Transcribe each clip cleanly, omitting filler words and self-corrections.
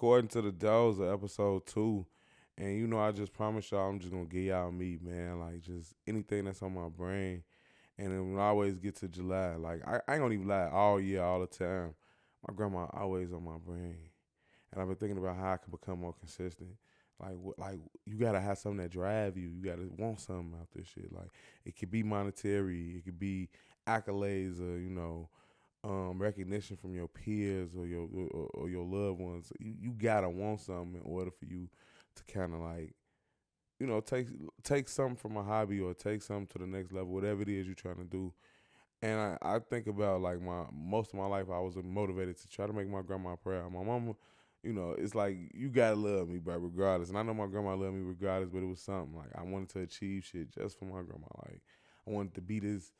according to the Doza episode 2, and I just promise y'all I'm just gonna give y'all me, man. Like just anything that's on my brain. And then when I always get to July, like I ain't gonna even lie, all year, all the time, my grandma always on my brain. And I've been thinking about how I can become more consistent. Like you gotta have something that drive you. You gotta want something out this shit. Like it could be monetary, it could be accolades, or recognition from your peers or your loved ones. You gotta want something in order for you to kind of like take something from a hobby or take something to the next level, whatever it is you're trying to do. And I think about like my most of my life I was motivated to try to make my grandma proud. My mama, it's like you gotta love me, bro, regardless. And I know my grandma loved me regardless, but it was something like I wanted to achieve shit just for my grandma. Like I wanted to be this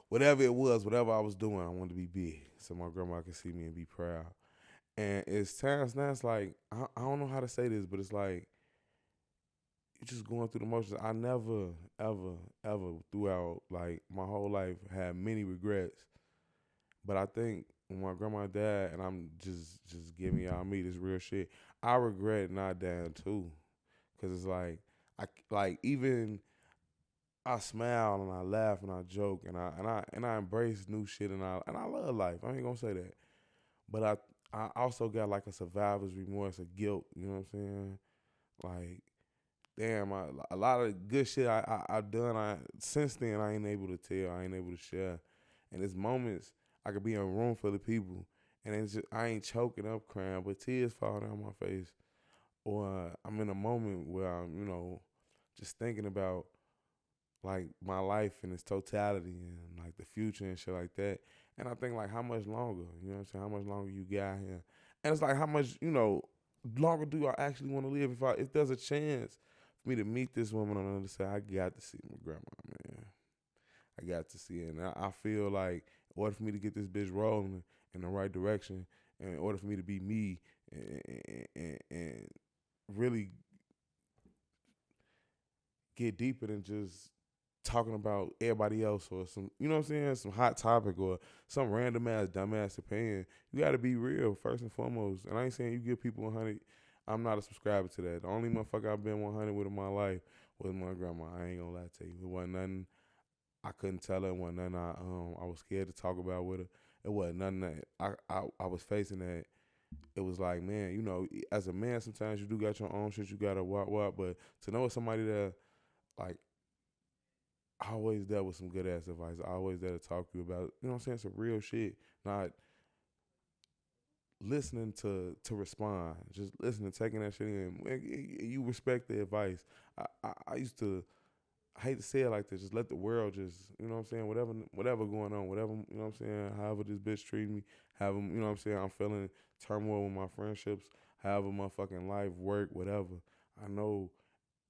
whatever it was, whatever I was doing, I wanted to be big so my grandma could see me and be proud. And it's times now it's like I don't know how to say this, but it's like you just going through the motions. I never, ever, ever throughout like my whole life had many regrets. But I think when my grandma died, and I'm just giving y'all me this real shit, I regret not dying too, cause it's like like even I smile and I laugh and I joke and I embrace new shit and I love life. I ain't gonna say that, but I also got like a survivor's remorse, a guilt. You know what I'm saying? Like damn, a lot of good shit I done. Since then I ain't able to tell. I ain't able to share. And it's moments I could be in a room full of people, and it's just I ain't choking up crying, but tears fall down my face. Or I'm in a moment where I'm just thinking about like my life in its totality and like the future and shit like that. And I think like how much longer, you know what I'm saying? How much longer you got here? And it's like how much, longer do I actually want to live if there's a chance for me to meet this woman on the other side, I got to see my grandma, man. I got to see it. And I feel like in order for me to get this bitch rolling in the right direction, and in order for me to be me and really get deeper than just talking about everybody else or some, you know what I'm saying, some hot topic or some random ass dumbass opinion. You got to be real first and foremost. And I ain't saying you give people 100. I'm not a subscriber to that. The only motherfucker I've been 100 with in my life was my grandma. I ain't gonna lie to you. It wasn't nothing I couldn't tell her. It wasn't nothing I was scared to talk about with her. It wasn't nothing that I was facing that. It was like, man, as a man, sometimes you do got your own shit you gotta walk, but to know somebody that like always there with some good ass advice, always there to talk to you about, you know what I'm saying, some real shit, not listening to respond, just listening, taking that shit in. You respect the advice. I used to I hate to say it like this, just let the world just, you know what I'm saying, whatever going on, whatever, you know what I'm saying, however this bitch treating me, however, you know what I'm saying, I'm feeling turmoil with my friendships, however my fucking life, work, whatever. I know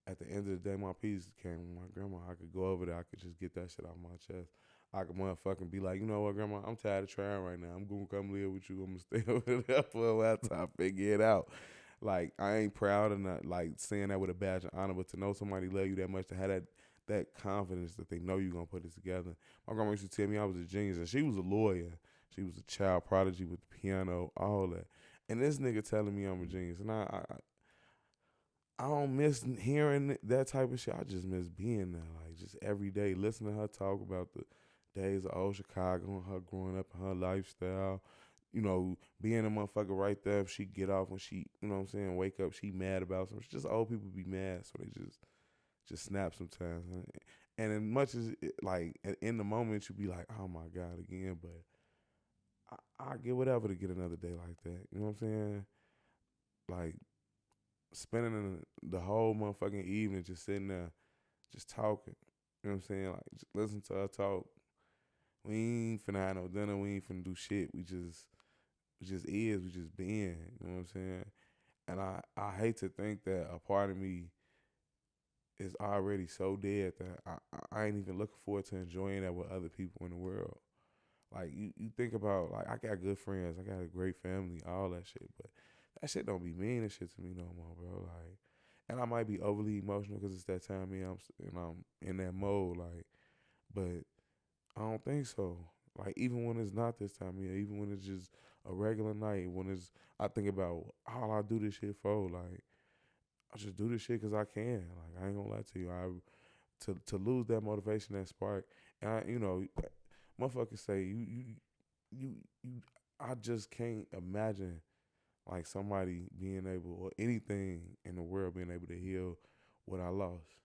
at the end of the day, my peace came with my grandma. I could go over there, I could just get that shit off my chest. I could motherfucking be like, you know what, grandma, I'm tired of trying right now. I'm gonna come live with you. I'm gonna stay over there for a while till I figure it out. Like I ain't proud of not like saying that with a badge of honor, but to know somebody love you that much, to have that confidence that they know you gonna put it together. My grandma used to tell me I was a genius, and she was a lawyer. She was a child prodigy with the piano, all that. And this nigga telling me I'm a genius, and I don't miss hearing that type of shit. I just miss being there, like just every day, listening to her talk about the days of old Chicago and her growing up and her lifestyle. Being a motherfucker right there. If she get off when she, you know what I'm saying, wake up, she mad about something. It's just old people be mad, so they just snap sometimes. And as much as like in the moment you be like, oh my god, again, but I get whatever to get another day like that. You know what I'm saying? Like spending the whole motherfucking evening just sitting there, just talking. You know what I'm saying? Like just listen to her talk. We ain't finna have no dinner. We ain't finna do shit. We just is. We just being. You know what I'm saying? And I hate to think that a part of me is already so dead that I ain't even looking forward to enjoying that with other people in the world. Like you think about like I got good friends, I got a great family, all that shit, but that shit don't be meaning shit to me no more, bro. Like, and I might be overly emotional because it's that time of year I'm in that mode, like, but I don't think so. Like even when it's not this time of year, even when it's just a regular night, when it's I think about all I do this shit for. Like I just do this shit because I can. Like I ain't gonna lie to you. I to lose that motivation, that spark, and motherfuckers say you you. I just can't imagine like somebody being able or anything in the world being able to heal what I lost.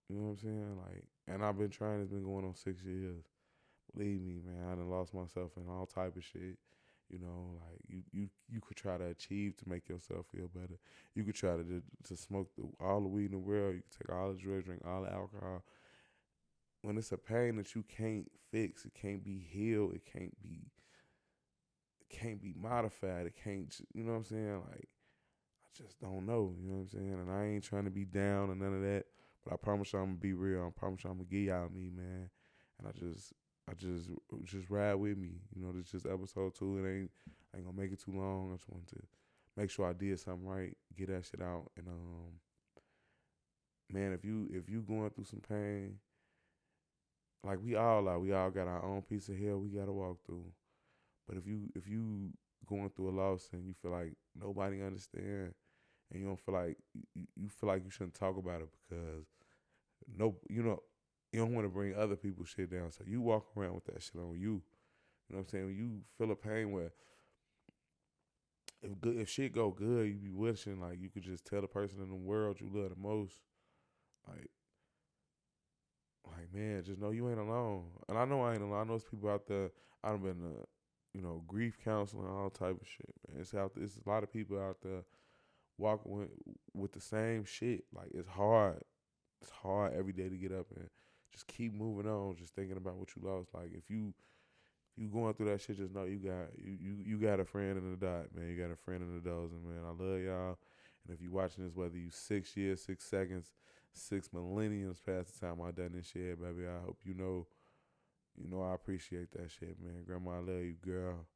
You know what I'm saying? Like, and I've been trying. It's been going on 6 years. Believe me, man, I done lost myself in all type of shit. You know, like you could try to achieve to make yourself feel better. You could try to smoke all the weed in the world. You could take all the drugs, drink all the alcohol. When it's a pain that you can't fix, it can't be healed. It can't be modified. It can't. You know what I'm saying? Like I just don't know. You know what I'm saying? And I ain't trying to be down or none of that. But I promise you, I'm gonna be real. I promise you, I'm gonna give y'all me, man. And I just ride with me. You know, this just episode 2. I ain't gonna make it too long. I just wanted to make sure I did something right, get that shit out. And man, if you going through some pain, like we all are, we all got our own piece of hell we gotta walk through. But if you going through a loss and you feel like nobody understand, and you don't feel like you feel like you shouldn't talk about it because no, you don't want to bring other people's shit down. So you walk around with that shit on you. You know what I'm saying? When you feel a pain where if shit go good, you be wishing like you could just tell the person in the world you love the most, like man, just know you ain't alone. And I know I ain't alone. I know there's people out there. I've been grief counseling, all type of shit, man. It's out there. It's a lot of people out there walking with the same shit. Like it's hard. It's hard every day to get up and just keep moving on, just thinking about what you lost. Like if you going through that shit, just know you got a friend in the dot, man. You got a friend in the dozen, man. I love y'all. And if you watching this, whether you 6 years, 6 seconds, 6 millenniums past the time I done this shit, baby, I hope you know I appreciate that shit, man. Grandma, I love you, girl.